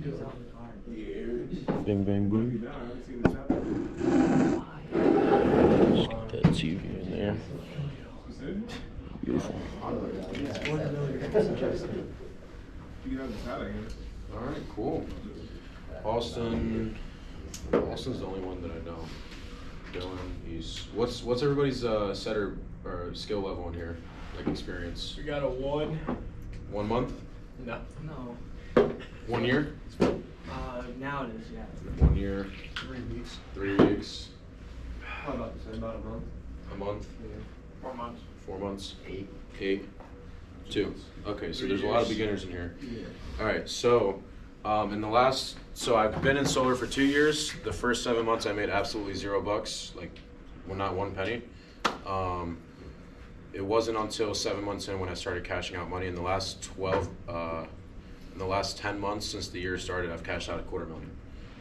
Bing, bang, boom. Just got that TV in there. Beautiful. All right, cool. Austin's the only one that I know. Dylan, what's everybody's setter or skill level in here, like experience? We got a 1. 1 month? No. 1 year? Now it is, yeah. 1 year. 3 weeks. 3 weeks. How about the same, about a month? A month? Yeah. 4 months. 4 months? 8. 8. 2. Okay, so there's a lot of beginners in here. Yeah. All right, so so I've been in solar for 2 years. The first 7 months I made absolutely $0, like, well, not 1 penny. It wasn't until 7 months in when I started cashing out money. In the last 10 months since the year started, I've cashed out $250,000.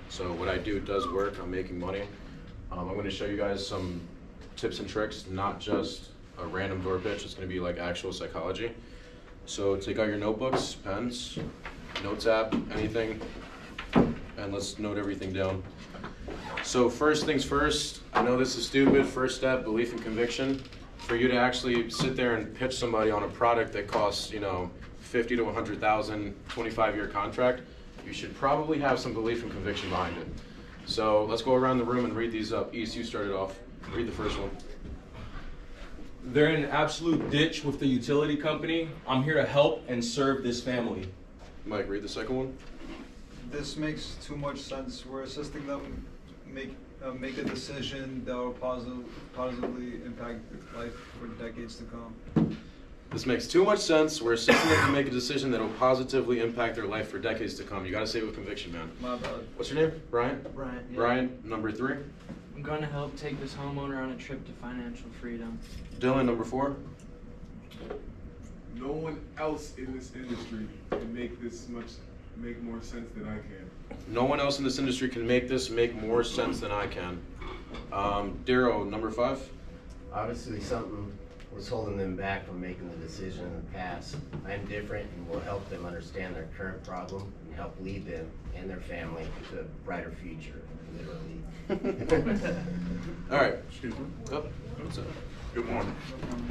So what I do does work. I'm making money. I'm going to show you guys some tips and tricks, not just a random door pitch. It's going to be like actual psychology. So take out your notebooks, pens, notes app, anything, and let's note everything down. So first things first, I know this is stupid. First step, belief and conviction. For you to actually sit there and pitch somebody on a product that costs, $50,000 to $100,000, 25-year contract, you should probably have some belief and conviction behind it. So let's go around the room and read these up. East, you started off. Read the first one. They're in an absolute ditch with the utility company. I'm here to help and serve this family. Mike, read the second one. This makes too much sense. We're assisting them make a decision that will positively impact life for decades to come. This makes too much sense. We're assisting them to make a decision that will positively impact their life for decades to come. You gotta say it with conviction, man. My bad. What's your name? Brian? Brian. Yeah. Brian, number 3. I'm going to help take this homeowner on a trip to financial freedom. Dylan, number 4. No one else in this industry can make more sense than I can. No one else in this industry can make this make more sense than I can. Darrow, number 5. Obviously something was holding them back from making the decision in the past. I'm different and will help them understand their current problem and help lead them and their family to a brighter future, literally. All right. Excuse me. Oh, what's up? Good morning.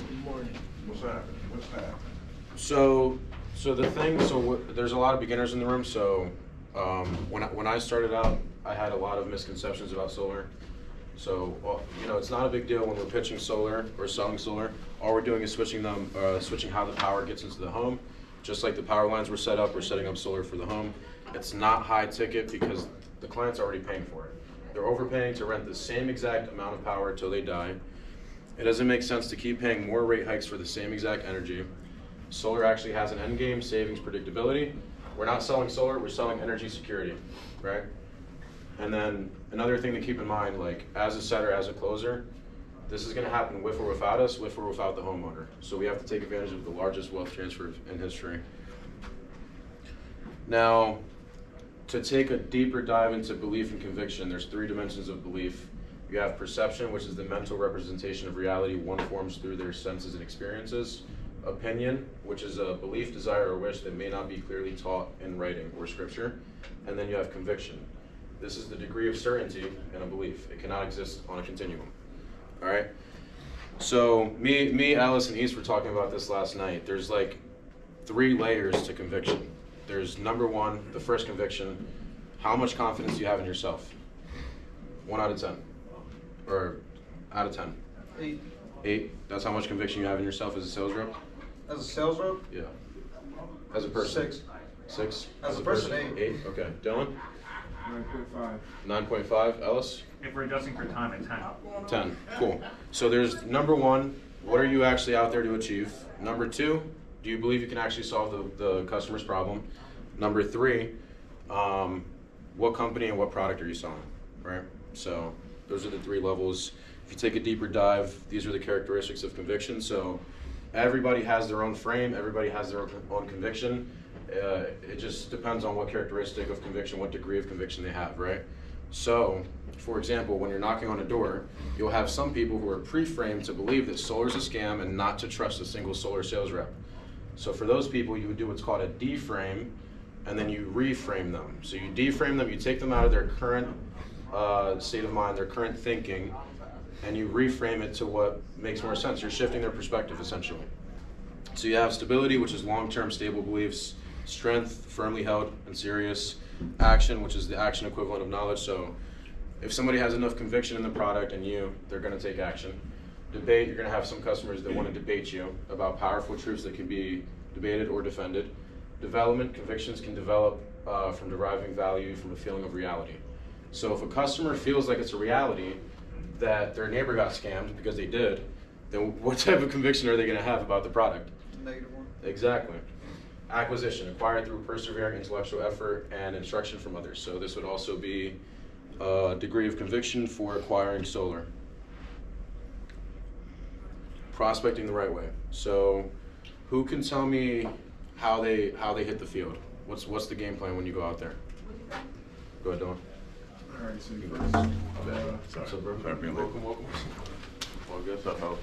Good morning. What's happening? What's happening? So there's a lot of beginners in the room. So when I started out, I had a lot of misconceptions about solar. So it's not a big deal when we're pitching solar or selling solar. All we're doing is switching how the power gets into the home. Just like the power lines were set up, we're setting up solar for the home. It's not high ticket because the client's already paying for it. They're overpaying to rent the same exact amount of power until they die. It doesn't make sense to keep paying more rate hikes for the same exact energy. Solar actually has an end game, savings, predictability. We're not selling solar, we're selling energy security, right? And then another thing to keep in mind, like as a setter, as a closer, this is gonna happen with or without us, with or without the homeowner. So we have to take advantage of the largest wealth transfer in history. Now, to take a deeper dive into belief and conviction, there's 3 dimensions of belief. You have perception, which is the mental representation of reality one forms through their senses and experiences. Opinion, which is a belief, desire, or wish that may not be clearly taught in writing or scripture. And then you have conviction. This is the degree of certainty in a belief. It cannot exist on a continuum. All right? So me, Alice, and East were talking about this last night. There's like 3 layers to conviction. There's number 1, the first conviction. How much confidence do you have in yourself? 1 out of 10. Or out of 10? 8. 8. That's how much conviction you have in yourself as a sales rep? As a sales rep? Yeah. As a person? 6. 6? As a person, 8. 8? Okay. Dylan? 9.5. 9.5. Ellis? If we're adjusting for time, at 10. 10. Cool. So there's number 1, what are you actually out there to achieve? Number 2, do you believe you can actually solve the customer's problem? Number 3, what company and what product are you selling, right? So those are the 3 levels. If you take a deeper dive, these are the characteristics of conviction. So everybody has their own frame, everybody has their own conviction. It just depends on what characteristic of conviction, what degree of conviction they have, right? So, for example, when you're knocking on a door, you'll have some people who are pre-framed to believe that solar is a scam and not to trust a single solar sales rep. So for those people, you would do what's called a D-frame, and then you reframe them. So you deframe them, you take them out of their current state of mind, their current thinking, and you reframe it to what makes more sense. You're shifting their perspective essentially. So you have stability, which is long-term stable beliefs, strength, firmly held and serious, action, which is the action equivalent of knowledge. So if somebody has enough conviction in the product and they're going to take action. Debate, you're going to have some customers that want to debate you about powerful truths that can be debated or defended. Development, convictions can develop from deriving value from a feeling of reality. So if a customer feels like it's a reality that their neighbor got scammed because they did, then what type of conviction are they going to have about the product? Negative one. Exactly. Acquisition, acquired through persevering intellectual effort and instruction from others. So this would also be a degree of conviction for acquiring solar. Prospecting the right way. So who can tell me how they hit the field? What's the game plan when you go out there? Go ahead, Dylan. Alright, so you first, So, bro, Sorry for being late. welcome. All good. Stuff help.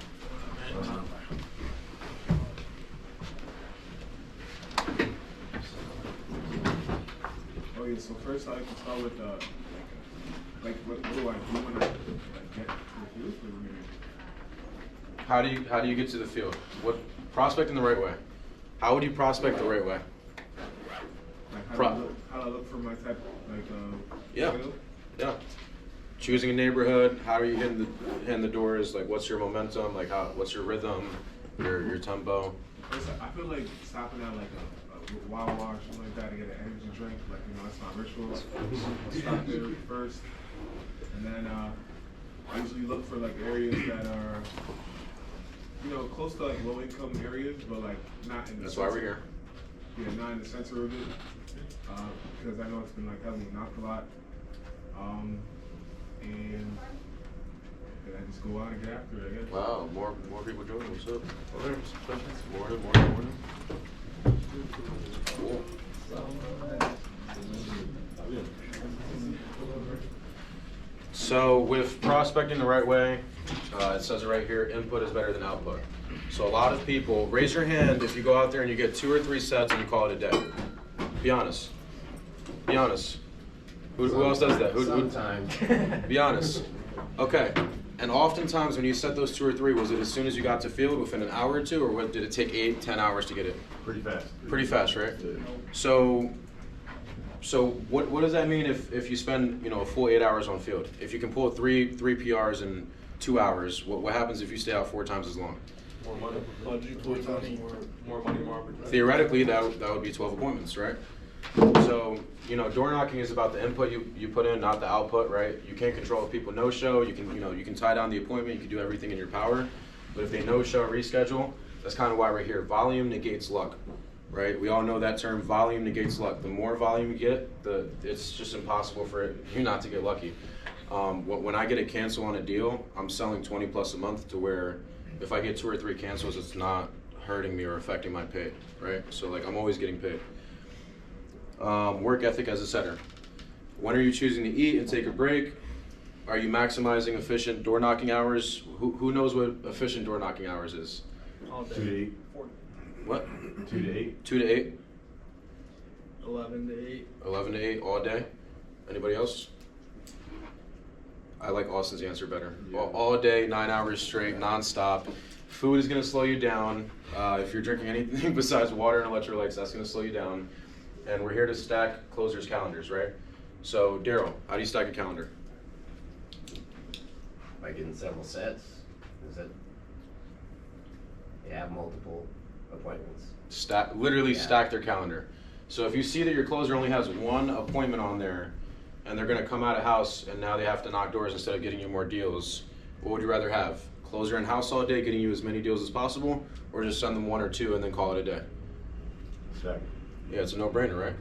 oh yeah, so first I like to start with, what do I do when I get to the field? How do you get to the field? What prospecting the right way? How would you prospect the right way? Like how do I look for my type, Yeah. skill? Yeah. Choosing a neighborhood. How are you hitting the doors? Like, what's your momentum? Like, what's your rhythm? Your tempo? First, I feel like stopping at like a Wawa or something like that to get an energy drink, like, that's my ritual. I'll stop there first, and then I usually look for like areas that are, close to like low income areas, but like not in the That's why we're here. Yeah, not in the center of it, because I know it's been like heavily knocked a lot. And then I just go out and get after it, I guess. Wow, more people joining. What's up? Oh, there's questions. Morning. Cool. So with prospecting the right way, it says it right here, input is better than output. So a lot of people, raise your hand if you go out there and you get 2 or 3 sets and you call it a day. Be honest. Be honest. Who else does that? Sometimes. Be honest. Okay. And oftentimes when you set those 2 or 3, was it as soon as you got to field within an hour or 2, or did it take 8, 10 hours to get it? Pretty fast. Pretty fast, right? Yeah. So what does that mean if you spend a full 8 hours on field? If you can pull three PRs in 2 hours, what happens if you stay out 4 times as long? More money, budget, more money, more opportunity. Theoretically, that would be 12 appointments, right? So, door knocking is about the input you put in, not the output, right? You can't control if people no-show. You can tie down the appointment. You can do everything in your power. But if they no-show, reschedule. That's kind of why we're here. Volume negates luck, right? We all know that term. Volume negates luck. The more volume you get, it's just impossible for you not to get lucky. When I get a cancel on a deal, I'm selling 20 plus a month, to where if I get 2 or 3 cancels, it's not hurting me or affecting my pay, right? So I'm always getting paid. Work ethic as a setter. When are you choosing to eat and take a break? Are you maximizing efficient door knocking hours? Who knows what efficient door knocking hours is? All 2 to day. 8. What? 2 to 8. 2 to 8? 11 to 8. 11 to 8 all day? Anybody else? I like Austin's answer better. Yeah. All day, 9 hours straight, non-stop. Food is going to slow you down. If you're drinking anything besides water and electrolytes, that's going to slow you down. And we're here to stack closers' calendars, right? So, Daryl, how do you stack a calendar? By getting several sets, is it? They have multiple appointments. Literally Yeah. stack their calendar. So if you see that your closer only has 1 appointment on there, and they're going to come out of house and now they have to knock doors instead of getting you more deals, what would you rather have? Closer in house all day, getting you as many deals as possible, or just send them 1 or 2 and then call it a day? Stack. Yeah, it's a no-brainer, right?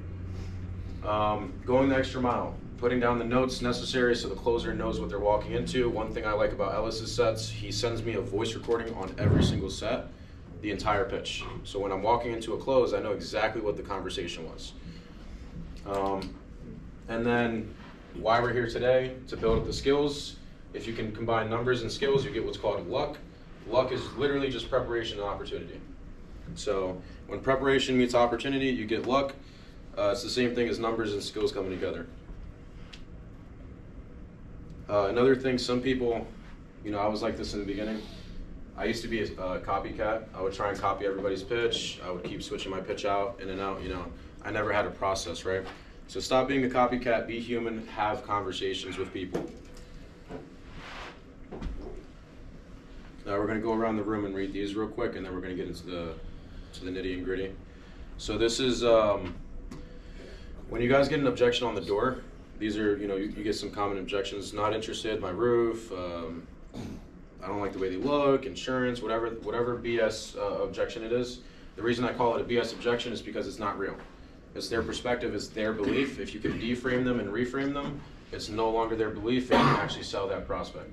Going the extra mile, putting down the notes necessary so the closer knows what they're walking into. One thing I like about Ellis's sets, he sends me a voice recording on every single set, the entire pitch. So when I'm walking into a close, I know exactly what the conversation was. And then why we're here today, to build up the skills. If you can combine numbers and skills, you get what's called luck. Luck is literally just preparation and opportunity. So when preparation meets opportunity, you get luck. It's the same thing as numbers and skills coming together. Another thing, some people, you know, I was like this in the beginning. I used to be a copycat. I would try and copy everybody's pitch. I would keep switching my pitch out, in and out, you know. I never had a process, right? So stop being a copycat, be human, have conversations with people. Now we're gonna go around the room and read these real quick, and then we're gonna get into the nitty and gritty. So this is, when you guys get an objection on the door, these are, you know, you get some common objections. Not interested, my roof, I don't like the way they look, insurance, whatever BS objection it is. The reason I call it a BS objection is because it's not real. It's their perspective, it's their belief. If you can deframe them and reframe them, it's no longer their belief, and you can actually sell that prospect.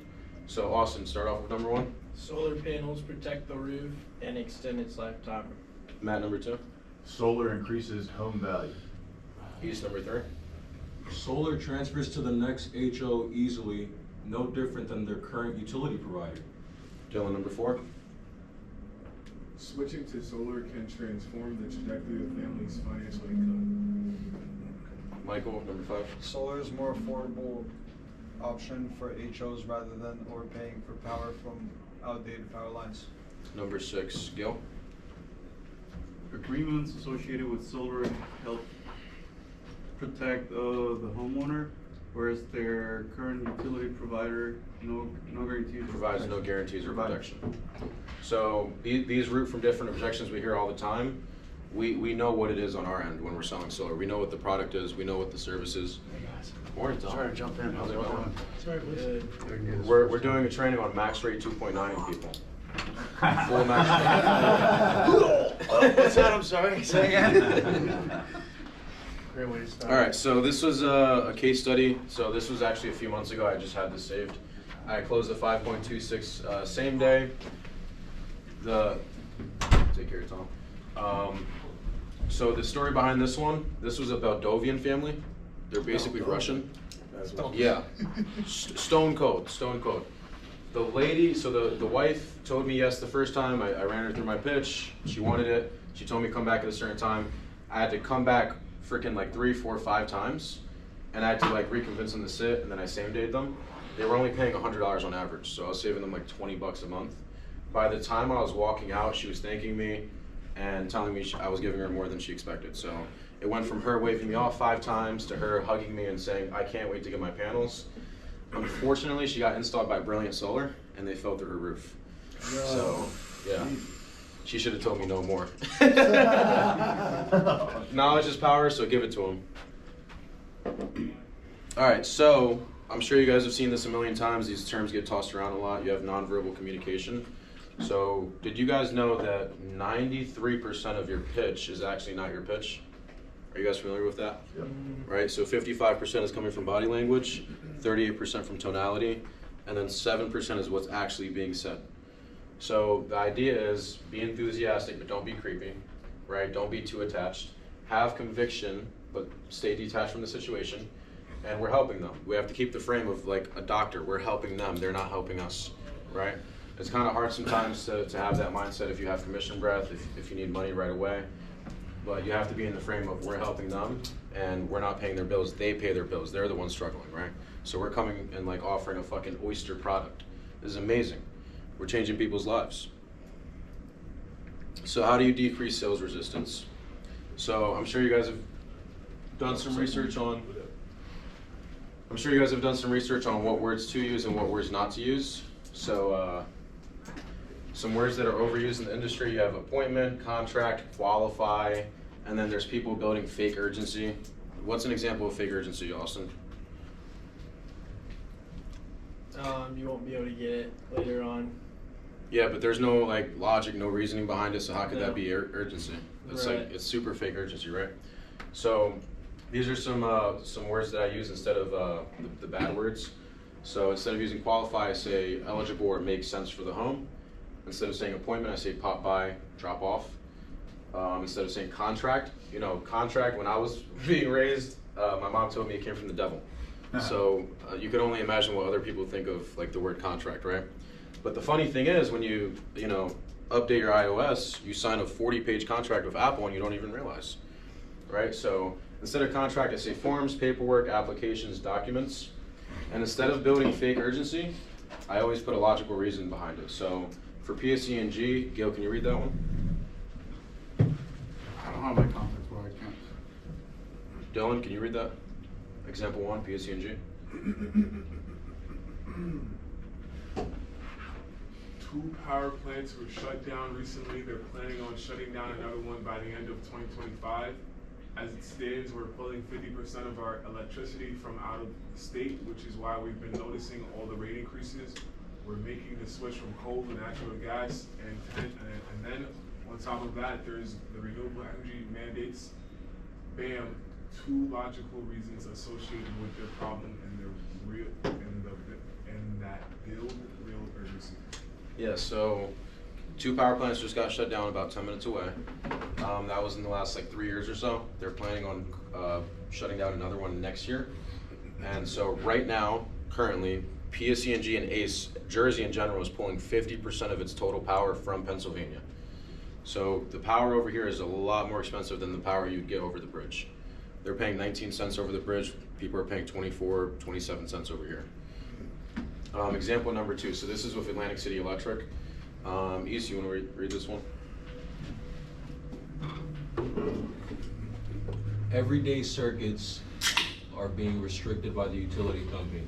So Austin, start off with number 1. Solar panels protect the roof and extend its lifetime. Matt, number 2. Solar increases home value. East, number 3. Solar transfers to the next HO easily, no different than their current utility provider. Dylan, number 4. Switching to solar can transform the trajectory of families' financial income. Michael, number 5. Solar is more affordable option for HOs rather than overpaying for power from outdated power lines. Number 6. Gil. Agreements associated with solar help protect the homeowner, whereas their current utility provider no guarantees. Provides no guarantees or protection. So these root from different objections we hear all the time. We know what it is on our end when we're selling solar. We know what the product is. We know what the service is. Morning, Tom. Sorry to jump in. How's it going? Sorry, please. We're doing a training on max rate 2.9 people. Full max rate. What's that? I'm sorry. Say again. Great way to start. All right, so this was a case study. So this was actually a few months ago. I just had this saved. I closed the 5.26 same day. Take care, Tom. So the story behind this one, this was a Moldovan family. They're basically Russian. Yeah, stone cold. The lady, so the wife told me yes the first time. I ran her through my pitch. She wanted it. She told me come back at a certain time. I had to come back freaking like 3, 4, 5 times, and I had to like reconvince them to sit, and then I same dayed them. They were only paying $100 on average, so I was saving them like $20 a month. By the time I was walking out, she was thanking me and telling me I was giving her more than she expected. So it went from her waving me off 5 times to her hugging me and saying, I can't wait to get my panels. Unfortunately, she got installed by Brilliant Solar, and they fell through her roof. So, yeah. She should have told me no more. Knowledge is power, so give it to him. All right, so I'm sure you guys have seen this a million times. These terms get tossed around a lot. You have nonverbal communication. So did you guys know that 93% of your pitch is actually not your pitch? Are you guys familiar with that? Yep. Right, so 55% is coming from body language, 38% from tonality, and then 7% is what's actually being said. So the idea is be enthusiastic, but don't be creepy, right? Don't be too attached. Have conviction, but stay detached from the situation. And we're helping them. We have to keep the frame of like a doctor. We're helping them. They're not helping us, right? It's kind of hard sometimes to have that mindset if you have commission breath, if you need money right away. But you have to be in the frame of we're helping them, and we're not paying their bills. They pay their bills. They're the ones struggling, right? So we're coming and like offering a fucking oyster product. This is amazing. We're changing people's lives. So how do you decrease sales resistance? So I'm sure you guys have done some research on what words to use and what words not to use. So some words that are overused in the industry, you have appointment, contract, qualify, and then there's people building fake urgency. What's an example of fake urgency, Austin? You won't be able to get it later on. Yeah, but there's no like logic, no reasoning behind it, so how could that be urgency? It's Right. like, it's super fake urgency, right? So these are some words that I use instead of the bad words. So instead of using qualify, I say eligible or makes sense for the home. Instead of saying appointment, I say pop by, drop off. Instead of saying contract, contract, when I was being raised, my mom told me it came from the devil. So you can only imagine what other people think of like the word contract, right? But the funny thing is when you update your iOS, you sign a 40-page contract with Apple and you don't even realize, right? So Instead of contract, I say forms, paperwork, applications, documents. And instead of building fake urgency, I always put a logical reason behind it. So for PSE&G, Gail, can you read that one? I don't have my conflicts where I can't. Dylan, can you read that? Example 1, PSE&G. 2 power plants were shut down recently. They're planning on shutting down another one by the end of 2025. As it stands, we're pulling 50% of our electricity from out of the state, which is why we've been noticing all the rate increases. We're making the switch from coal to natural gas, and then on top of that, there's the renewable energy mandates. Bam, 2 logical reasons associated with their problem and their real and that build real urgency. Yeah, so 2 power plants just got shut down about 10 minutes away. That was in the last like 3 years or so. They're planning on shutting down another one next year. And so right now, currently, PSE&G and ACE, Jersey in general, is pulling 50% of its total power from Pennsylvania. So the power over here is a lot more expensive than the power you'd get over the bridge. They're paying 19 cents over the bridge. People are paying 24, 27 cents over here. Example number 2. So this is with Atlantic City Electric. East, you want to read this one? Everyday circuits are being restricted by the utility company,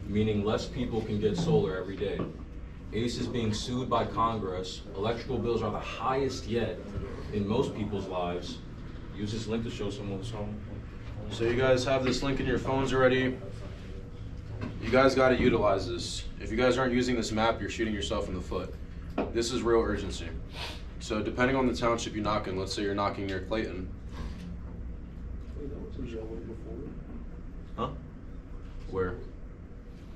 meaning less people can get solar every day. ACE is being sued by Congress. Electrical bills are the highest yet in most people's lives. Use this link to show someone this home. So you guys have this link in your phones already. You guys got to utilize this. If you guys aren't using this map, you're shooting yourself in the foot. This is real urgency. So depending on the township you knock in, let's say you're knocking near Clayton. Wait, that was a yellow before. Huh? Where?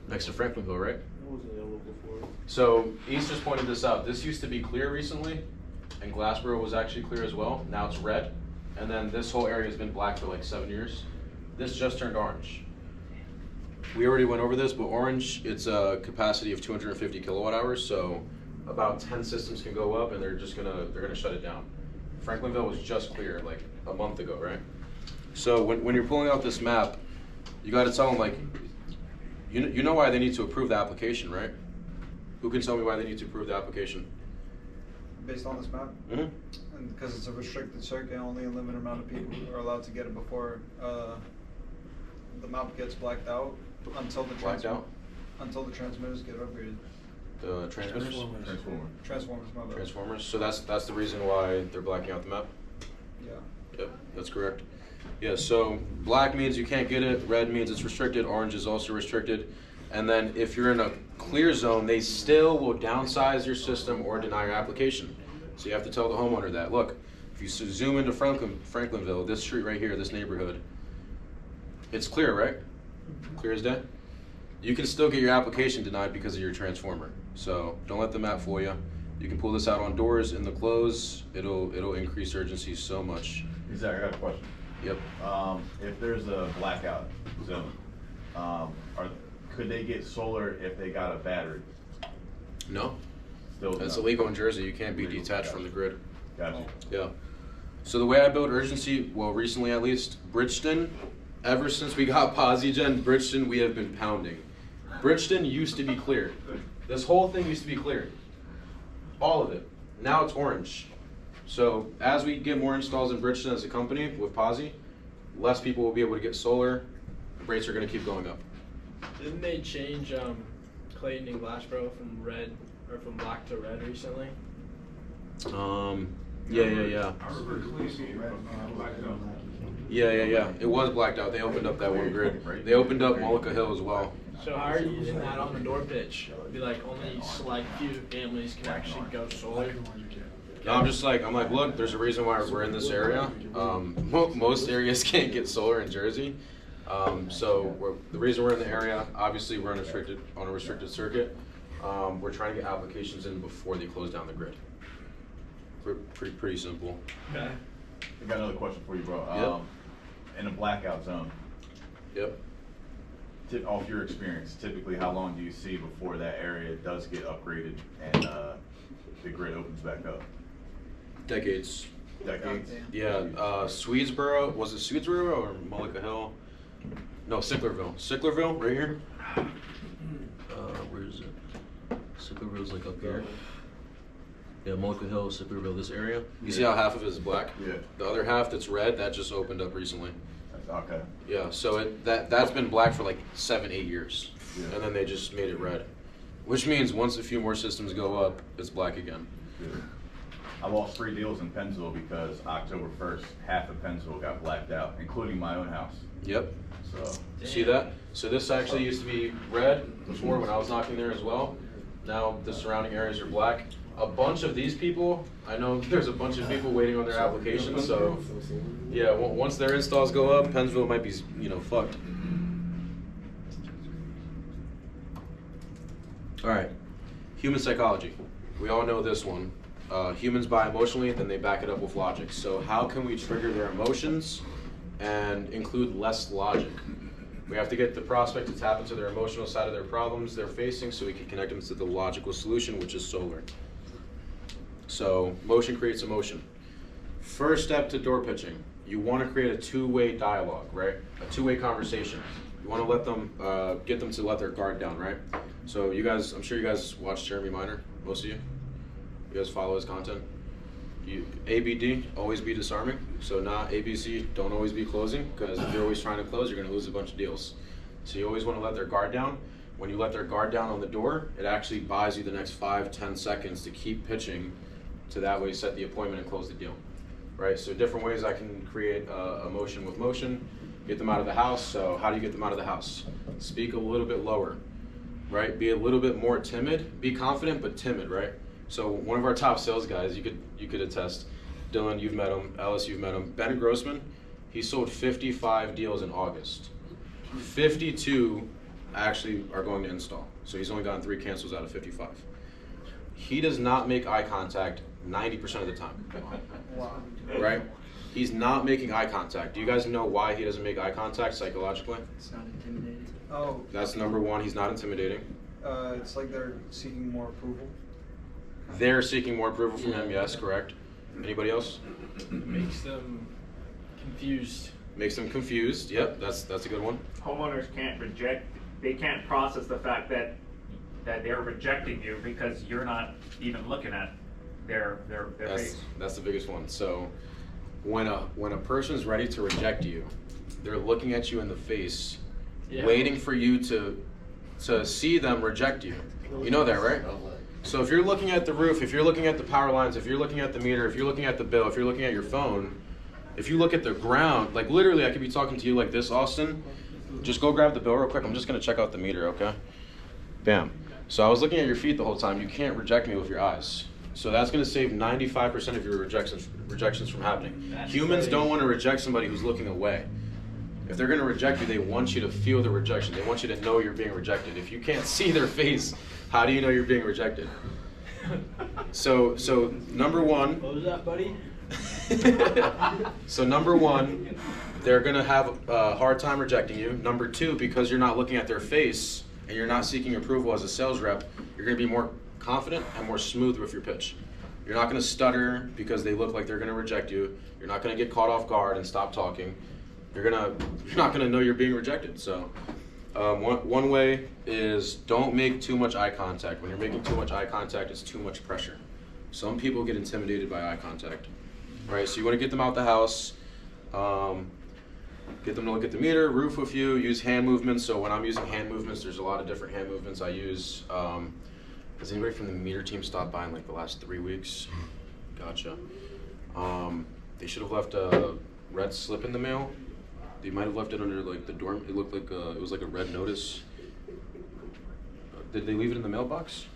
Next to Franklinville, right? That was a yellow before. So East just pointed this out. This used to be clear recently, and Glassboro was actually clear as well. Now it's red. And then this whole area has been black for like 7 years. This just turned orange. We already went over this, but orange, it's a capacity of 250 kilowatt hours, so about 10 systems can go up and they're gonna shut it down. Franklinville was just clear like a month ago, right? So when you're pulling out this map, you gotta tell them like, you know why they need to approve the application, right? Who can tell me why they need to approve the application? Based on this map? Mm-hmm. And because it's a restricted circuit, only a limited amount of people are allowed to get it before the map gets blacked out until the until the transmitters get upgraded. The transmitters? Transformers, my bad. Transformers. So that's the reason why they're blacking out the map? Yeah. Yep, that's correct. Yeah, so black means you can't get it, red means it's restricted, orange is also restricted. And then if you're in a clear zone, they still will downsize your system or deny your application. So you have to tell the homeowner that, look, if you zoom into Franklinville, this street right here, this neighborhood, it's clear, right? Clear as day? You can still get your application denied because of your transformer. So don't let the map fool you. You can pull this out on doors in the close. It'll increase urgency so much. Zach, I got a question. Yep. If there's a blackout zone, could they get solar if they got a battery? No. Still That's no. illegal in Jersey. You can't be detached from the grid. Gotcha. Yeah. So the way I build urgency, well, recently at least, Bridgeton, ever since we got PosiGen, Bridgeton, we have been pounding. Bridgeton used to be clear. This whole thing used to be clear. All of it. Now it's orange. So as we get more installs in Bridgeton as a company with Posi, less people will be able to get solar. Rates are going to keep going up. Didn't they change Clayton and Glassboro from red or from black to red recently? Yeah. I remember Clayton being blacked out. Yeah. It was blacked out. They opened up that one grid. They opened up Mullica Hill as well. So how are you using that on the door pitch? It'd be like only select few families can actually go solar. No, I'm like, look, there's a reason why we're in this area. Most areas can't get solar in Jersey. So the reason we're in the area, obviously we're on a restricted circuit. We're trying to get applications in before they close down the grid. Pretty simple. Okay. I got another question for you, bro. Yep. In a blackout zone, Yep. off your experience, typically how long do you see before that area does get upgraded and the grid opens back up? Decades. Decades. Yeah, Swedesboro, was it Swedesboro or Mullica Hill? No, Sicklerville. Sicklerville, right here. Where is it? Sicklerville's like up here. Yeah, Mullica Hill, Sicklerville, this area. You see how half of it is black? Yeah. The other half that's red, that just opened up recently. Okay. Yeah, so that's been black for like 7-8 years. Yeah. And then they just made it red. Which means once a few more systems go up, it's black again. Good. I lost 3 deals in Pennsville because October 1st, half of Pennsville got blacked out, including my own house. Yep. So. See that? So this actually used to be red before when I was knocking there as well. Now the surrounding areas are black. A bunch of these people, I know there's a bunch of people waiting on their applications, so yeah, once their installs go up, Pennsville might be, fucked. All right, human psychology. We all know this one. Humans buy emotionally, then they back it up with logic. So how can we trigger their emotions and include less logic? We have to get the prospect to tap into their emotional side of their problems they're facing so we can connect them to the logical solution, which is solar. So motion creates emotion. First step to door pitching, you want to create a two-way dialogue, right? A two-way conversation. You want to let them, get them to let their guard down, right? So you guys, I'm sure you guys watch Jeremy Minor, most of you. You guys follow his content. ABD, always be disarming. So not ABC, don't always be closing, because if you're always trying to close, you're going to lose a bunch of deals. So you always want to let their guard down. When you let their guard down on the door, it actually buys you the next 5-10 seconds to keep pitching to that way set the appointment and close the deal. Right, so different ways I can create emotion with motion, get them out of the house. So how do you get them out of the house? Speak a little bit lower, right? Be a little bit more timid. Be confident, but timid, right? So one of our top sales guys, you could attest, Dylan, you've met him, Ellis, you've met him, Ben Grossman, he sold 55 deals in August. 52 actually are going to install. So he's only gotten 3 cancels out of 55. He does not make eye contact 90% of the time. Wow. Right? He's not making eye contact. Do you guys know why he doesn't make eye contact psychologically? It's not intimidating. Oh, That's number one, he's not intimidating. it's like they're seeking more approval. They're seeking more approval from him, yes, correct. Anybody else? Makes them confused. Makes them confused, yep, that's a good one. Homeowners can't they can't process the fact that they're rejecting you because you're not even looking at their face. That's the biggest one. So when a person's ready to reject you, they're looking at you in the face, waiting for you to see them reject you. You know that, right? So if you're looking at the roof, if you're looking at the power lines, if you're looking at the meter, if you're looking at the bill, if you're looking at your phone, if you look at the ground, like literally I could be talking to you like this, Austin, just go grab the bill real quick. I'm just gonna check out the meter, okay? Bam. So I was looking at your feet the whole time. You can't reject me with your eyes. So that's gonna save 95% of your rejections from happening. Humans don't want to reject somebody who's looking away. If they're gonna reject you, they want you to feel the rejection. They want you to know you're being rejected. If you can't see their face, how do you know you're being rejected? So number one. What was that, buddy? So number one, they're gonna have a hard time rejecting you. Number two, because you're not looking at their face and you're not seeking approval as a sales rep, you're gonna be more confident and more smooth with your pitch. You're not gonna stutter because they look like they're gonna reject you. You're not gonna get caught off guard and stop talking. You're not gonna know you're being rejected. So one way is don't make too much eye contact. When you're making too much eye contact, it's too much pressure. Some people get intimidated by eye contact, right? So you want to get them out the house, get them to look at the meter, roof with you, use hand movements. So when I'm using hand movements, there's a lot of different hand movements I use. Has anybody from the meter team stopped by in like the last 3 weeks? Gotcha. They should have left a red slip in the mail. They might have left it under like the dorm. It looked like it was like a red notice. Did they leave it in the mailbox?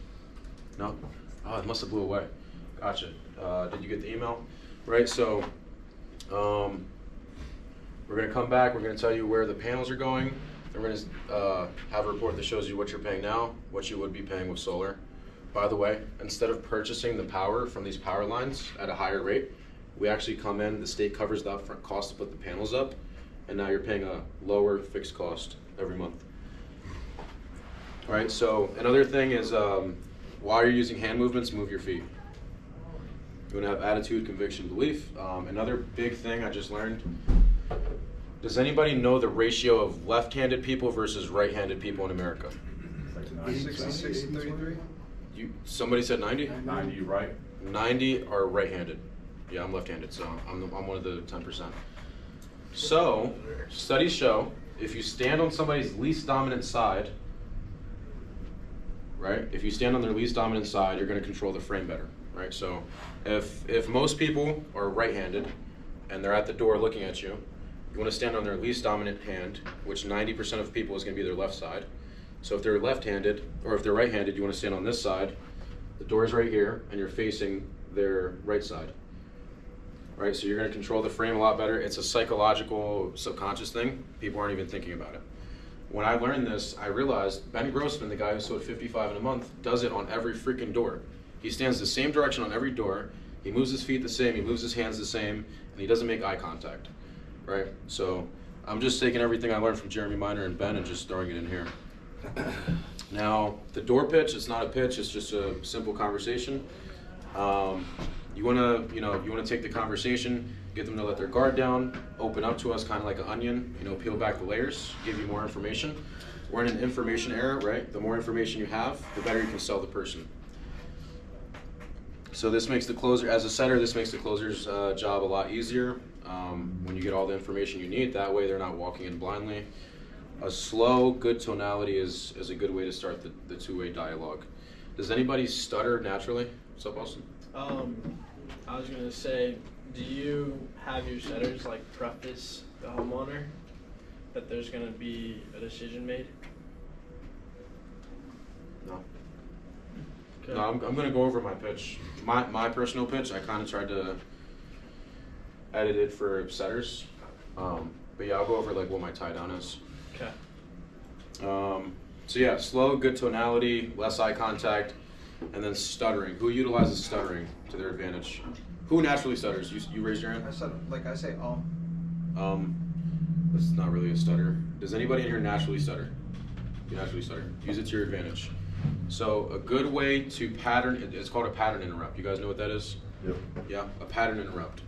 No? Oh, it must have blew away. Gotcha. Did you get the email? Right, so we're gonna come back, we're gonna tell you where the panels are going. Then we're gonna have a report that shows you what you're paying now, what you would be paying with solar. By the way, instead of purchasing the power from these power lines at a higher rate, we actually come in, the state covers the upfront cost to put the panels up, and now you're paying a lower fixed cost every month. All right, so another thing is while you're using hand movements, move your feet. You want to have attitude, conviction, belief. Another big thing I just learned. Does anybody know the ratio of left-handed people versus right-handed people in America? 66 and 33? Somebody said 90? 90, right? 90 are right-handed. Yeah, I'm left-handed, so I'm one of the 10%. So, studies show if you stand on somebody's least dominant side, right? If you stand on their least dominant side, you're going to control the frame better, right? So, if most people are right-handed and they're at the door looking at you, you want to stand on their least dominant hand, which 90% of people is going to be their left side. So if they're left-handed, or if they're right-handed, you want to stand on this side. The door is right here, and you're facing their right side. Right, so you're going to control the frame a lot better. It's a psychological, subconscious thing. People aren't even thinking about it. When I learned this, I realized Ben Grossman, the guy who sold 55 in a month, does it on every freaking door. He stands the same direction on every door. He moves his feet the same. He moves his hands the same, and he doesn't make eye contact. Right, so I'm just taking everything I learned from Jeremy Miner and Ben and just throwing it in here. Now, the door pitch, it's not a pitch, it's just a simple conversation. You wanna take the conversation, get them to let their guard down, open up to us kind of like an onion, peel back the layers, give you more information. We're in an information era, right? The more information you have, the better you can sell the person. So this makes the closer, as a setter, this makes the closer's job a lot easier. When you get all the information you need, that way they're not walking in blindly. A slow, good tonality is a good way to start the two-way dialogue. Does anybody stutter naturally? What's up, Austin? I was gonna say, do you have your setters like preface the homeowner that there's gonna be a decision made? No. Okay. No, I'm gonna go over my pitch. My personal pitch, I kind of tried to edit it for setters. But yeah, I'll go over like what my tie down is. Okay. So yeah, slow, good tonality, less eye contact, and then stuttering. Who utilizes stuttering to their advantage? Who naturally stutters? You raised your hand? I say, That's not really a stutter. Does anybody in here naturally stutter? You naturally stutter. Use it to your advantage. So a good way to pattern, it's called a pattern interrupt. You guys know what that is? Yep. Yeah, a pattern interrupt.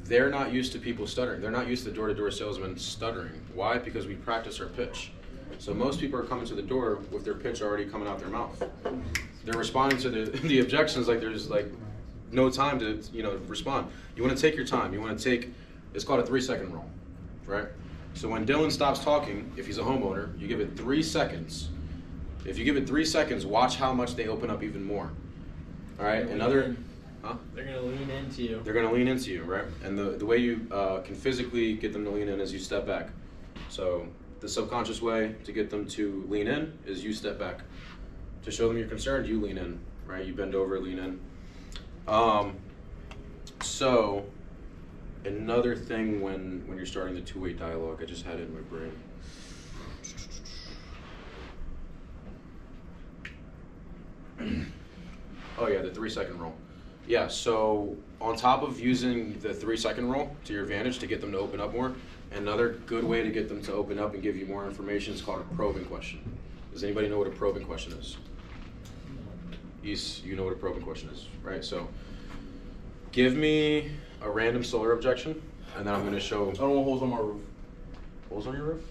They're not used to people stuttering. They're not used to door-to-door salesmen stuttering. Why? Because we practice our pitch. So most people are coming to the door with their pitch already coming out their mouth. They're responding to the objections like there's like no time to respond. You want to take your time. You want to take, it's called a 3-second rule, right? So when Dylan stops talking, if he's a homeowner, you give it 3 seconds. If you give it 3 seconds, watch how much they open up even more. All right, They're gonna lean into you. They're gonna lean into you, right? And the way you can physically get them to lean in is you step back. So the subconscious way to get them to lean in is you step back. To show them you're concerned, you lean in, right? You bend over, lean in. So another thing when you're starting the two-way dialogue, I just had it in my brain. Oh yeah, the 3-second rule. Yeah, so on top of using the 3-second rule to your advantage to get them to open up more, another good way to get them to open up and give you more information is called a probing question. Does anybody know what a probing question is? You know what a probing question is, right? So give me a random solar objection, and then I'm going to show... I don't want holes on my roof. Holes on your roof?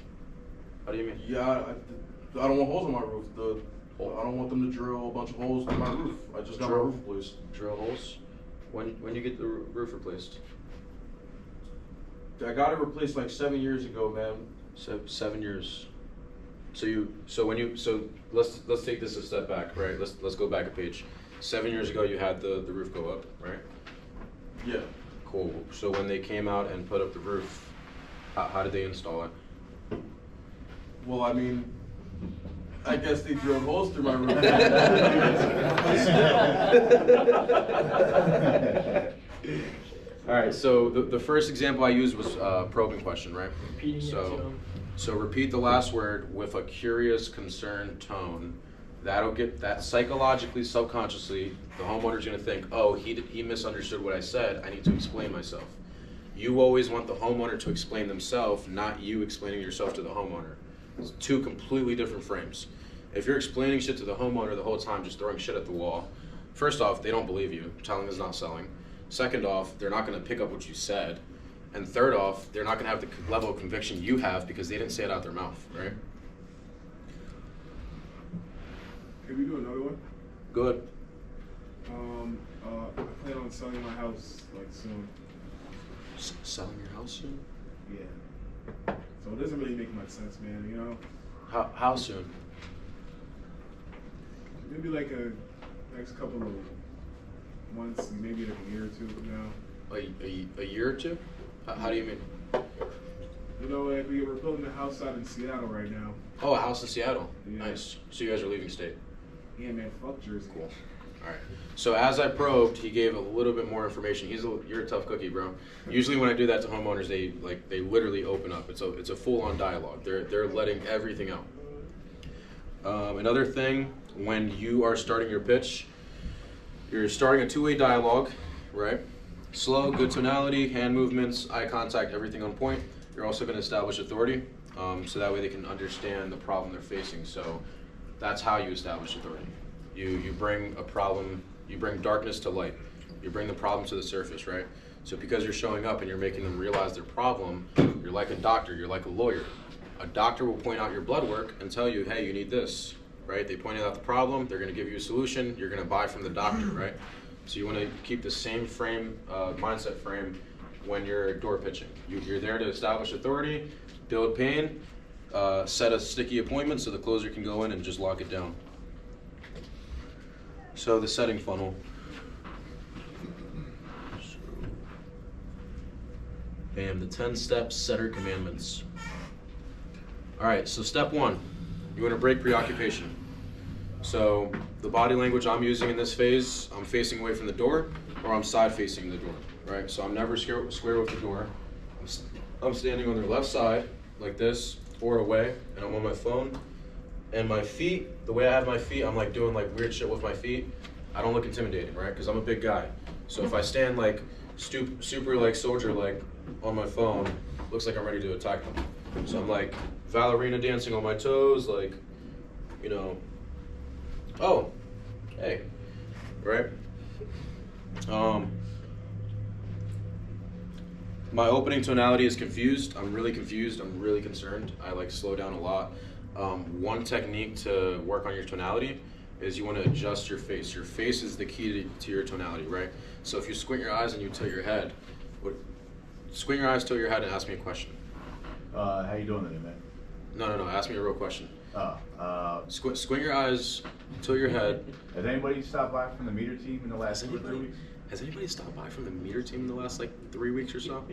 How do you mean? Yeah, I don't want holes on my roof. I don't want them to drill a bunch of holes in my roof. I just got my roof replaced. Drill holes? When you get the roof replaced? I got it replaced like 7 years ago, man. 7 years. So let's take this a step back, right? Let's go back a page. 7 years ago, you had the roof go up, right? Yeah. Cool. So when they came out and put up the roof, how did they install it? Well, I mean, I guess they drilled holes through my roof. All right. So the first example I used was probing question, right? Repeating it to them. So repeat the last word with a curious, concerned tone. That'll get that psychologically, subconsciously, the homeowner's gonna think, oh, he misunderstood what I said, I need to explain myself. You always want the homeowner to explain themselves, not you explaining yourself to the homeowner. It's two completely different frames. If you're explaining shit to the homeowner the whole time, just throwing shit at the wall, first off, they don't believe you, telling is not selling. Second off, they're not going to pick up what you said. And third off, they're not going to have the level of conviction you have because they didn't say it out their mouth, right? Can we do another one? Good. I plan on selling my house like soon. Selling your house soon? Yeah. So it doesn't really make much sense, man, you know? How soon? Maybe like a next couple of months, maybe like a year or two from now. A year or two? How do you mean? You know, like we're building a house out in Seattle right now. Oh, a house in Seattle. Yeah. Nice. So you guys are leaving state. Yeah, man, fuck Jersey. Cool. All right. So as I probed, he gave a little bit more information. You're a tough cookie, bro. Usually when I do that to homeowners, they literally open up. It's a full-on dialogue. They're letting everything out. Another thing, when you are starting your pitch, you're starting a two-way dialogue, right? Slow, good tonality, hand movements, eye contact, everything on point. You're also going to establish authority, so that way they can understand the problem they're facing. So that's how you establish authority. You bring a problem, you bring darkness to light. You bring the problem to the surface, right? So because you're showing up and you're making them realize their problem, you're like a doctor, you're like a lawyer. A doctor will point out your blood work and tell you, hey, you need this, right? They pointed out the problem, they're gonna give you a solution, you're gonna buy from the doctor, right? So you wanna keep the same frame, mindset frame when you're door pitching. You're there to establish authority, build pain, set a sticky appointment so the closer can go in and just lock it down. So the setting funnel. Bam, the 10 steps setter commandments. All right, so step one, you want to break preoccupation. So the body language I'm using in this phase, I'm facing away from the door or I'm side facing the door, right? So I'm never square with the door. I'm standing on their left side like this or away, and I'm on my phone. And my feet, the way I have my feet, I'm like doing like weird shit with my feet. I don't look intimidating, right? Because I'm a big guy. So if I stand like super like soldier like on my phone, looks like I'm ready to attack them. So I'm like ballerina dancing on my toes, like, you know, oh, hey, right? My opening tonality is confused. I'm really confused. I'm really concerned. I like slow down a lot. One technique to work on your tonality is you want to adjust your face. Your face is the key to your tonality, right? So if you squint your eyes and you tilt your head, squint your eyes, tilt your head, and ask me a question. How you doing today, man? No. Ask me a real question. Squint your eyes, tilt your head. Has anybody stopped by from the meter team in the last 2 or 3 weeks? Has anybody stopped by from the meter team in the last like 3 weeks or so?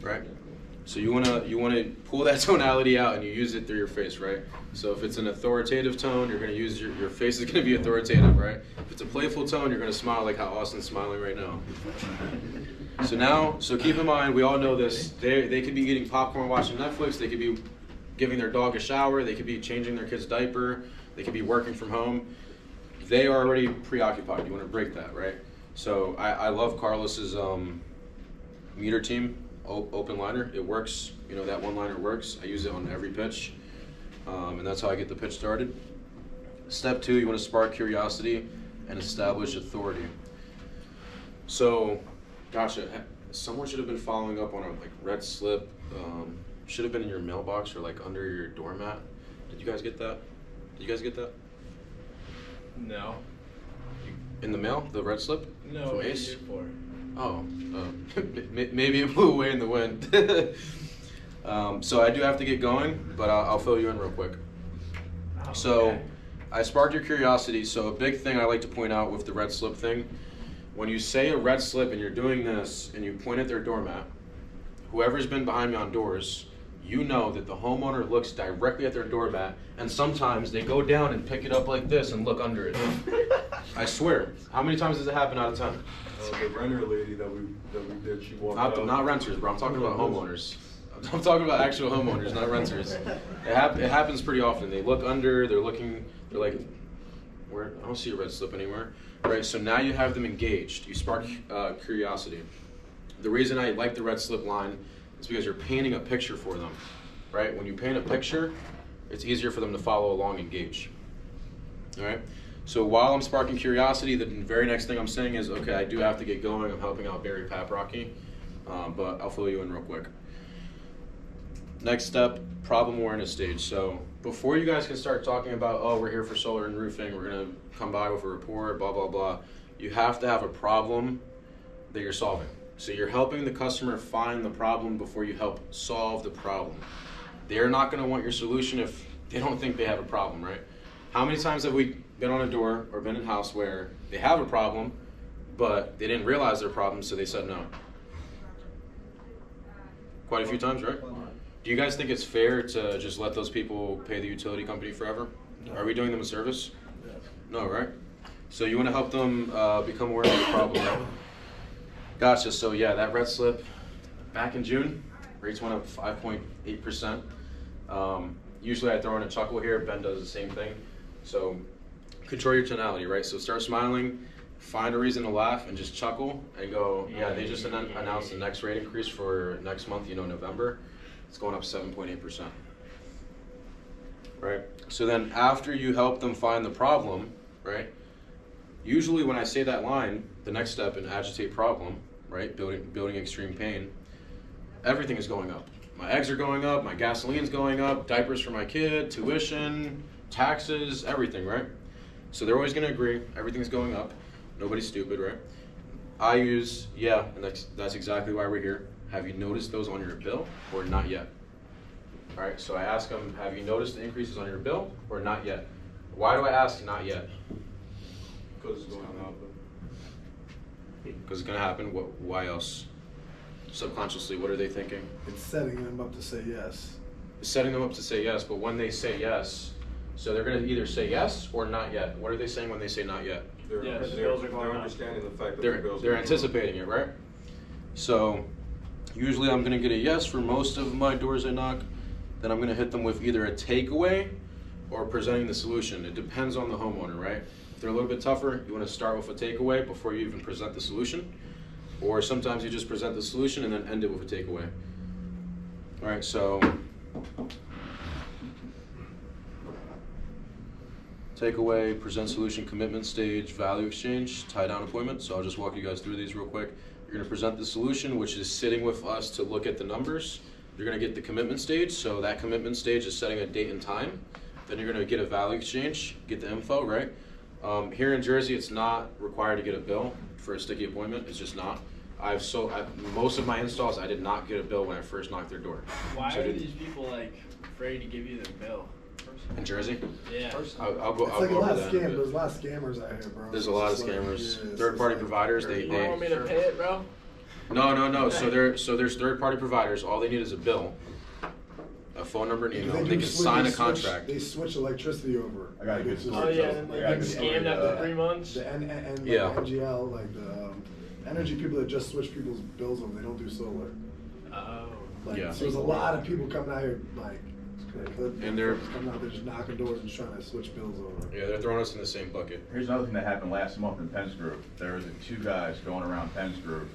Right? So you wanna pull that tonality out and you use it through your face, right? So if it's an authoritative tone, you're gonna use your face is gonna be authoritative, right? If it's a playful tone, you're gonna smile like how Austin's smiling right now. So keep in mind, we all know this. They could be eating popcorn, watching Netflix. They could be giving their dog a shower. They could be changing their kid's diaper. They could be working from home. They are already preoccupied. You want to break that, right? So I love Carlos's meter team open liner. It works. You know, that one liner works. I use it on every pitch, and that's how I get the pitch started. Step two, you want to spark curiosity and establish authority. So, gosh, someone should have been following up on a like red slip. Should have been in your mailbox or like under your doormat. Did you guys get that? Did you guys get that? No. In the mail, the red slip? No, From what Ace? are you for? Oh, maybe it blew away in the wind. So I do have to get going, but I'll fill you in real quick. Oh, So okay. I sparked your curiosity. So a big thing I like to point out with the red slip thing, when you say a red slip and you're doing this and you point at their doormat, whoever's been behind me on doors, you know that the homeowner looks directly at their doormat, and sometimes they go down and pick it up like this and look under it. I swear. How many times does it happen out of 10? The renter lady that we did, she walked out. Not renters, bro. I'm talking about homeowners. I'm talking about actual homeowners, not renters. It happens pretty often. They look under, they're like, where? I don't see a red slip anywhere. Right, so now you have them engaged. You spark curiosity. The reason I like the red slip line is because you're painting a picture for them, right? When you paint a picture, it's easier for them to follow along and engage. All right? So while I'm sparking curiosity, the very next thing I'm saying is, okay, I do have to get going. I'm helping out Barry Paprocky, but I'll fill you in real quick. Next step, problem awareness stage. So before you guys can start talking about, oh, we're here for solar and roofing, we're gonna come by with a report, blah, blah, blah, you have to have a problem that you're solving. So you're helping the customer find the problem before you help solve the problem. They're not gonna want your solution if they don't think they have a problem, right? How many times have we been on a door or been in a house where they have a problem, but they didn't realize their problem, so they said no? Quite a few times, right? Do you guys think it's fair to just let those people pay the utility company forever? No. Are we doing them a service? Yes. No, right? So you want to help them become aware of the problem, right? Gotcha. So yeah, that red slip back in June, rates went up 5.8%. Usually I throw in a chuckle here. Ben does the same thing. So control your tonality, right? So start smiling, find a reason to laugh, and just chuckle and go, yeah, they just announced the next rate increase for next month, November. It's going up 7.8%. Right? So then after you help them find the problem, right? Usually when I say that line, the next step in agitate problem, right? Building extreme pain, everything is going up. My eggs are going up, my gasoline's going up, diapers for my kid, tuition, taxes, everything, right? So they're always gonna agree, everything's going up. Nobody's stupid, right? I use, yeah, and that's exactly why we're here. Have you noticed those on your bill or not yet? All right, so I ask them, have you noticed the increases on your bill or not yet? Why do I ask not yet? Because it's going up. Because it's gonna happen. Why else? Subconsciously, what are they thinking? It's setting them up to say yes. It's setting them up to say yes, but when they say yes, so they're gonna either say yes or not yet. What are they saying when they say not yet? They're, Yes, they're, bills are going they're up. understanding the fact that They're their bills they're are going up. anticipating it, right? So usually I'm gonna get a yes for most of my doors I knock. Then I'm gonna hit them with either a takeaway or presenting the solution. It depends on the homeowner, right? If they're a little bit tougher, you wanna start with a takeaway before you even present the solution. Or sometimes you just present the solution and then end it with a takeaway. All right, so takeaway, present solution, commitment stage, value exchange, tie down appointment. So I'll just walk you guys through these real quick. You're gonna present the solution, which is sitting with us to look at the numbers. You're gonna get the commitment stage. So that commitment stage is setting a date and time. Then you're gonna get a value exchange, get the info, right? Here in Jersey, it's not required to get a bill for a sticky appointment. It's just not. Most of my installs, I did not get a bill when I first knocked their door. Why So are did- these people like afraid to give you their bill? in Jersey? Yeah. I'll go It's like a over lot of that in a scam. bit. There's a lot of scammers out here, bro. There's a lot of It's just like, scammers. yeah, it's Third-party just like- providers, You don't want me to pay it, bro? No. So there's third-party providers. All they need is a bill, a phone number, and email. They They do can switch- sign they a switch- contract. They switch electricity over. I got a good It's just- story. Oh yeah, and I then got a you good get story, scammed after 3 months. The and Yeah. like NGL, like the energy people that just switch people's bills over. They don't do solar. Oh. Like, Yeah. so there's a lot of people coming out here like. And they're- coming out there just knocking doors and trying to switch bills over. Yeah, they're throwing us in the same bucket. Here's another thing that happened last month in Penns Grove. There was two guys going around Penns Grove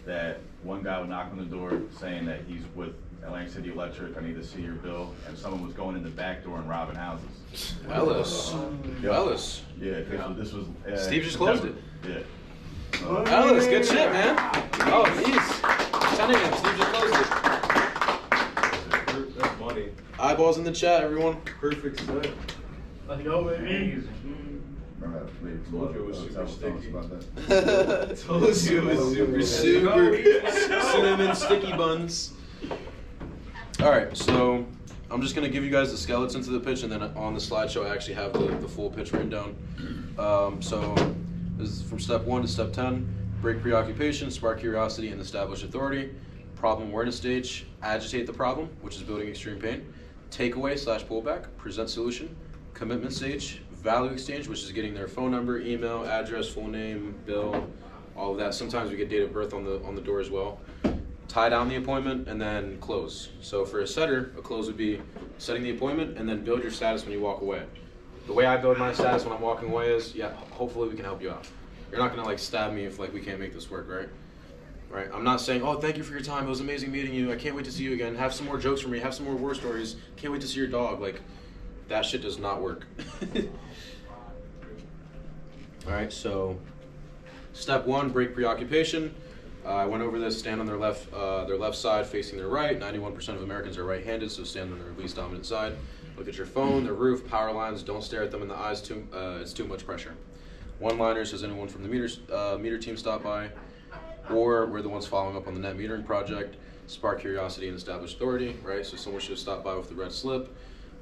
that one guy would knock on the door saying that he's with Atlantic City Electric, I need to see your bill, and someone was going in the back door and robbing houses. Ellis. Yeah. Ellis. Yeah, this was. Steve just closed September. Yeah. Ellis, good shit, man. Oh, jeez. Telling him, Steve just closed it. That's money. Eyeballs in the chat, everyone. Perfect set. Let's go, baby. Remember that lady from Told you it was Hotel super was telling us sticky. about that? Told you it was super cinnamon sticky buns. All right, so I'm just gonna give you guys the skeletons of the pitch, and then on the slideshow I actually have the full pitch written down. So this is from step 1 to step 10. Break preoccupation, spark curiosity, and establish authority. Problem awareness stage, agitate the problem, which is building extreme pain. Takeaway / pullback, present solution. Commitment stage, value exchange, which is getting their phone number, email, address, full name, bill, all of that. Sometimes we get date of birth on the door as well. Tie down the appointment and then close. So for a setter, a close would be setting the appointment and then build your status when you walk away. The way I build my status when I'm walking away is, yeah, hopefully we can help you out. You're not gonna like stab me if like we can't make this work, right? Right? I'm not saying, oh, thank you for your time. It was amazing meeting you. I can't wait to see you again. Have some more jokes for me. Have some more war stories. Can't wait to see your dog. Like, that shit does not work. All right, so step one, break preoccupation. I went over this, stand on their left side facing their right. 91% of Americans are right-handed, so stand on their least dominant side. Look at your phone, the roof, power lines. Don't stare at them in the eyes, it's too much pressure. One-liners, has anyone from the meter team stop by? Or we're the ones following up on the net metering project. Spark curiosity and establish authority, right? So someone should have stopped by with the red slip.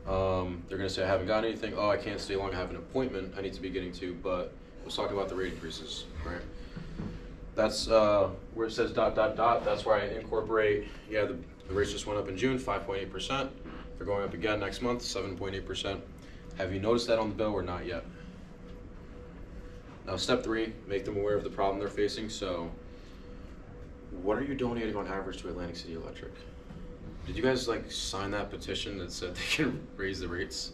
They're gonna say, I haven't got anything. Oh, I can't stay long, I have an appointment I need to be getting to, but let's talk about the rate increases, right? That's where it says ... That's where I incorporate, yeah, the rates just went up in June, 5.8%. They're going up again next month, 7.8%. Have you noticed that on the bill or not yet? Now, step 3, make them aware of the problem they're facing. So, what are you donating on average to Atlantic City Electric? Did you guys like sign that petition that said they can raise the rates?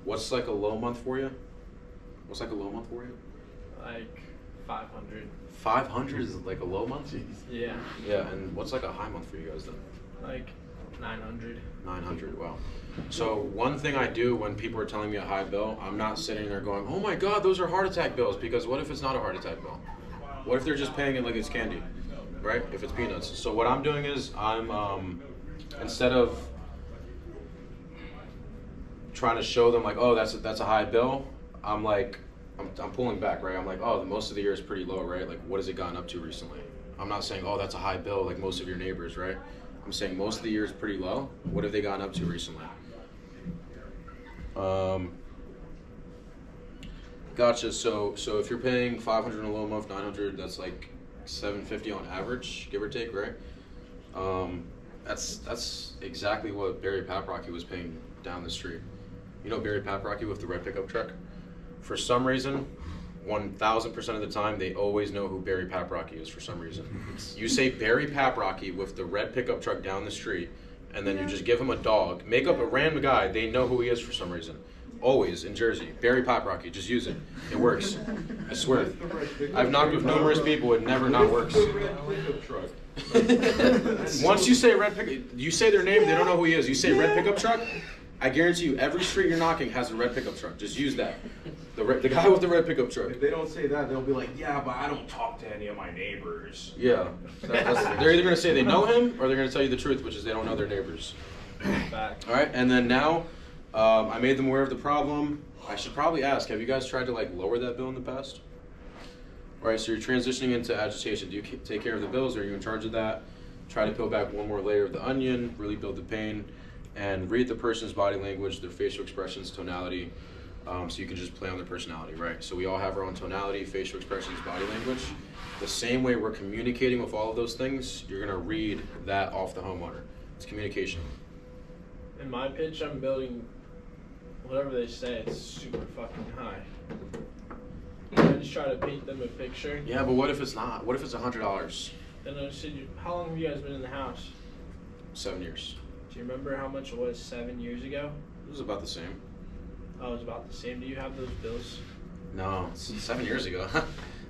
What's like a low month for you? What's like a low month for you? Like 500. 500 is like a low month? Yeah. Yeah, and what's like a high month for you guys then? Like 900. 900, wow. So one thing I do when people are telling me a high bill, I'm not sitting there going, oh my God, those are heart attack bills, because what if it's not a heart attack bill? What if they're just paying it like it's candy, right? If it's peanuts. So what I'm doing is I'm, instead of trying to show them like, oh, that's a high bill, I'm like, I'm pulling back, right? I'm like, oh, most of the year is pretty low, right? Like, what has it gotten up to recently? I'm not saying, oh, that's a high bill, like most of your neighbors, right? I'm saying most of the year is pretty low. What have they gotten up to recently? Gotcha. So if you're paying 500 in a low month, 900, that's like 750 on average, give or take, right? That's exactly what Barry Paprocky was paying down the street. You know Barry Paprocky with the red pickup truck? For some reason, 1000% of the time, they always know who Barry Paprocky is for some reason. You say Barry Paprocky with the red pickup truck down the street, and then you just give him a dog, make up a random guy, they know who he is for some reason. Always in Jersey. Barry Paprocky, just use it. It works. I swear. I've knocked with numerous people, it never not works. Once you say red pickup, you say their name, they don't know who he is. You say red pickup truck, I guarantee you every street you're knocking has a red pickup truck. Just use that. The guy with the red pickup truck. If they don't say that, they'll be like, yeah, but I don't talk to any of my neighbors. Yeah. They're either going to say they know him, or they're going to tell you the truth, which is they don't know their neighbors. Back. All right, and then now, I made them aware of the problem. I should probably ask, have you guys tried to like lower that bill in the past? All right, so you're transitioning into agitation. Do you take care of the bills? Are you in charge of that? Try to peel back one more layer of the onion, really build the pain, and read the person's body language, their facial expressions, tonality, so you can just play on their personality, right? So we all have our own tonality, facial expressions, body language. The same way we're communicating with all of those things, you're gonna read that off the homeowner. It's communication. In my pitch, I'm building whatever they say, it's super fucking high. I just try to paint them a picture. Yeah, but what if it's not? What if it's $100? Then I said, how long have you guys been in the house? 7 years. Do you remember how much it was 7 years ago? It was about the same. Oh, it was about the same. Do you have those bills? No, it's 7 years ago.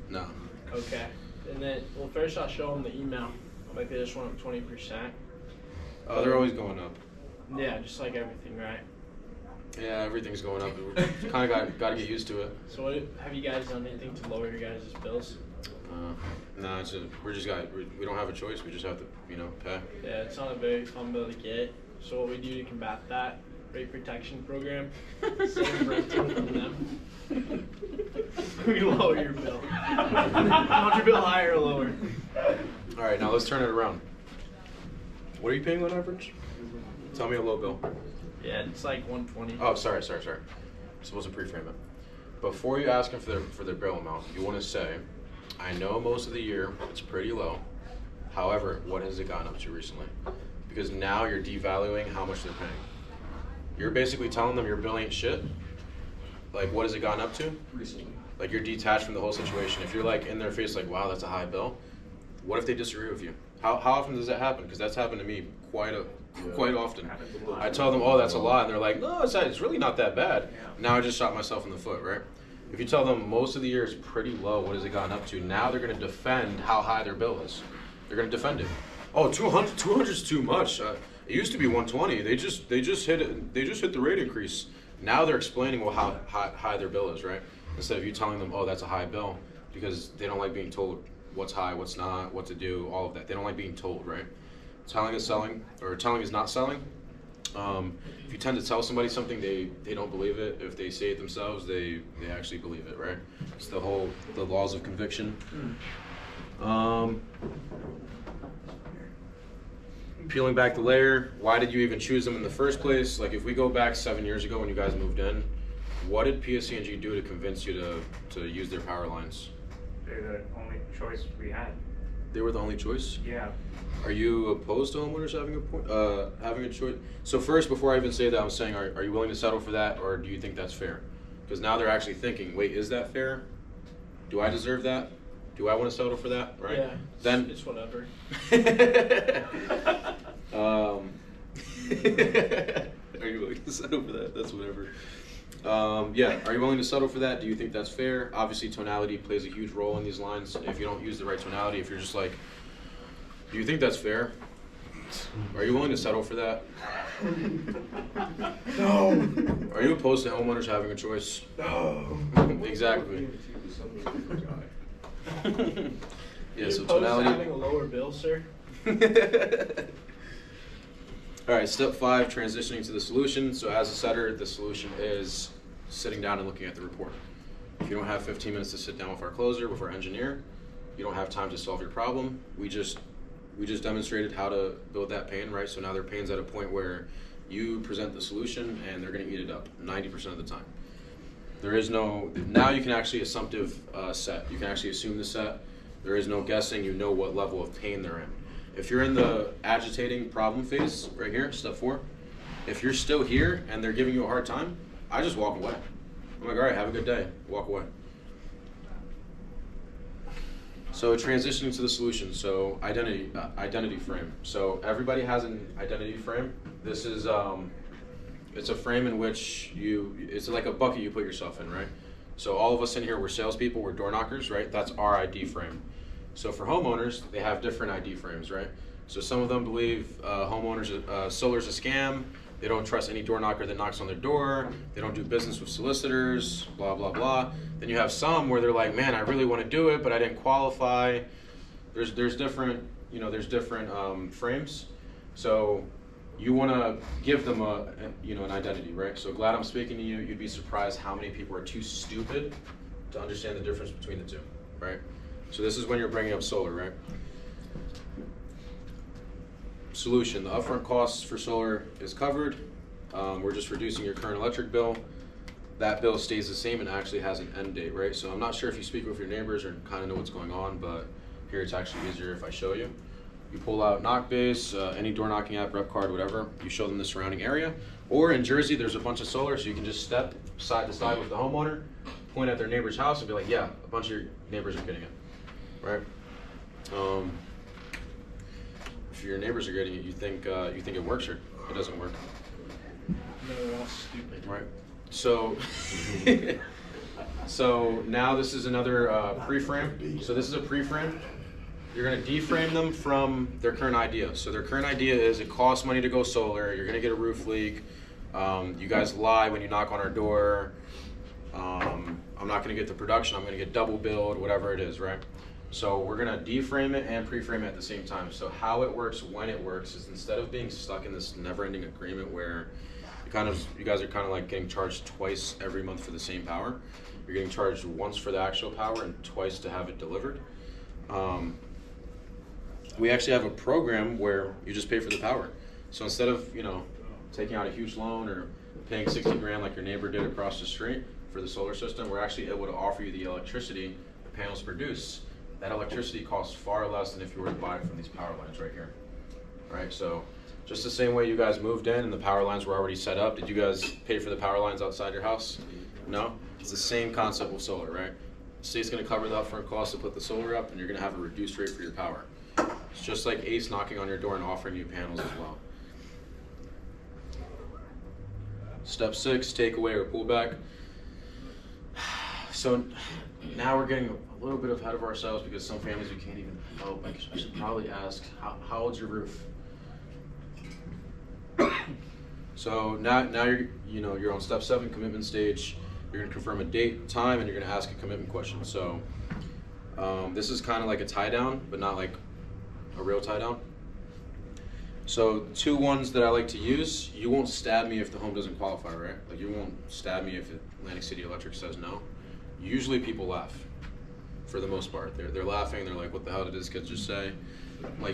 No. Okay. And then, well, first I'll show them the email. My pay just went up 20%. Oh, they're always going up. Yeah, just like everything, right? Yeah, everything's going up. We kind of got to get used to it. So what have you guys done anything to lower your guys' bills? No, we don't have a choice. We just have to, pay. Yeah, it's not a very fun bill to get. So what we do to combat that, rate protection program, save renting from them. We lower your bill. You want your bill higher or lower? All right, now let's turn it around. What are you paying on average? Tell me a low bill. Yeah, it's like 120. Oh, sorry. I'm supposed to pre-frame it. Before you ask them for their bill amount, you want to say, I know most of the year it's pretty low. However, what has it gotten up to recently? Because now you're devaluing how much they're paying. You're basically telling them your bill ain't shit. Like, what has it gotten up to? Recently. Like, you're detached from the whole situation. If you're like in their face like, wow, that's a high bill. What if they disagree with you? How often does that happen? Because that's happened to me quite often. I tell them, oh, that's a lot, and they're like, no, it's really not that bad. Now I just shot myself in the foot, right? If you tell them most of the year is pretty low, what has it gotten up to? Now they're going to defend how high their bill is. They're going to defend it. Oh, 200 is too much. It used to be 120. They just hit it. They just hit the rate increase. Now they're explaining how high their bill is, right? instead of you telling them, oh, that's a high bill, because they don't like being told what's high, what's not, what to do, all of that. They don't like being told, right? Telling is selling, or telling is not selling. If you tend to tell somebody something, they don't believe it. If they say it themselves, they actually believe it, right? It's the laws of conviction. Peeling back the layer, why did you even choose them in the first place? Like, if we go back 7 years ago when you guys moved in, what did PSC&G do to convince you to use their power lines? They're the only choice we had. They were the only choice? Yeah. Are you opposed to homeowners having a choice? So first, before I even say that, I'm saying, are you willing to settle for that, or do you think that's fair? Because now they're actually thinking, wait, is that fair? Do I deserve that? Do I want to settle for that? Right? Yeah. Then It's whatever. Are you willing to settle for that? That's whatever. Yeah, are you willing to settle for that? Do you think that's fair? Obviously, tonality plays a huge role in these lines. If you don't use the right tonality, if you're just like, do you think that's fair? Are you willing to settle for that? No. Are you opposed to homeowners having a choice? No. Exactly. Yeah, You so opposed to tonality. having a lower bill, sir? All right, step 5, transitioning to the solution. So as a setter, the solution is sitting down and looking at the report. If you don't have 15 minutes to sit down with our closer, with our engineer, you don't have time to solve your problem. We just demonstrated how to build that pain, right? So now their pain's at a point where you present the solution and they're gonna eat it up 90% of the time. There is no, now you can actually assumptive set. You can actually assume the set. There is no guessing, you know what level of pain they're in. If you're in the agitating problem phase, right here, step 4, if you're still here and they're giving you a hard time, I just walk away. I'm like, all right, have a good day, walk away. So transitioning to the solution, so identity frame. So everybody has an identity frame. This is, it's a frame in which it's like a bucket you put yourself in, right? So all of us in here, we're salespeople, we're door knockers, right? That's our ID frame. So for homeowners, they have different ID frames, right? So some of them believe solar's a scam. They don't trust any door knocker that knocks on their door. They don't do business with solicitors, blah, blah, blah. Then you have some where they're like, man, I really want to do it, but I didn't qualify. There's different, there's different frames. So you want to give them an identity, right? So glad I'm speaking to you. You'd be surprised how many people are too stupid to understand the difference between the two, right? So this is when you're bringing up solar, right? Solution, the upfront costs for solar is covered. We're just reducing your current electric bill. That bill stays the same and actually has an end date, right? So I'm not sure if you speak with your neighbors or kind of know what's going on, but here it's actually easier if I show you. You pull out Knockbase, any door knocking app, rep card, whatever. You show them the surrounding area. Or in Jersey, there's a bunch of solar, so you can just step side to side with the homeowner, point at their neighbor's house and be like, yeah, a bunch of your neighbors are getting it, right? If your neighbors are getting it, you think it works, or it doesn't work. No, they're all stupid. Right. So, so now this is another pre-frame. So this is a pre-frame. You're going to deframe them from their current idea. So their current idea is it costs money to go solar. You're going to get a roof leak. You guys lie when you knock on our door. I'm not going to get the production. I'm going to get double billed, whatever it is, right? So we're going to deframe it and pre-frame it at the same time. So how it works, when it works, is instead of being stuck in this never-ending agreement where you guys are kind of like getting charged twice every month for the same power. You're getting charged once for the actual power and twice to have it delivered. We actually have a program where you just pay for the power. So instead of taking out a huge loan or paying 60 grand like your neighbor did across the street for the solar system, we're actually able to offer you the electricity the panels produce. That electricity costs far less than if you were to buy it from these power lines right here. Right, so just the same way you guys moved in and the power lines were already set up, did you guys pay for the power lines outside your house? No? It's the same concept with solar, right? The state's gonna cover the upfront cost to put the solar up and you're gonna have a reduced rate for your power. It's just like Ace knocking on your door and offering you panels as well. Step 6, take away or pull back. So now we're getting a little bit ahead of ourselves because some families we can't even help. I should probably ask, how old's your roof? So now you're on step 7, commitment stage. You're gonna confirm a date, time, and you're gonna ask a commitment question. So this is kind of like a tie down, but not like a real tie down. So 2 ones that I like to use, you won't stab me if the home doesn't qualify, right? Like you won't stab me if Atlantic City Electric says no. Usually people laugh, for the most part. They're laughing, they're like, what the hell did this kid just say? Like,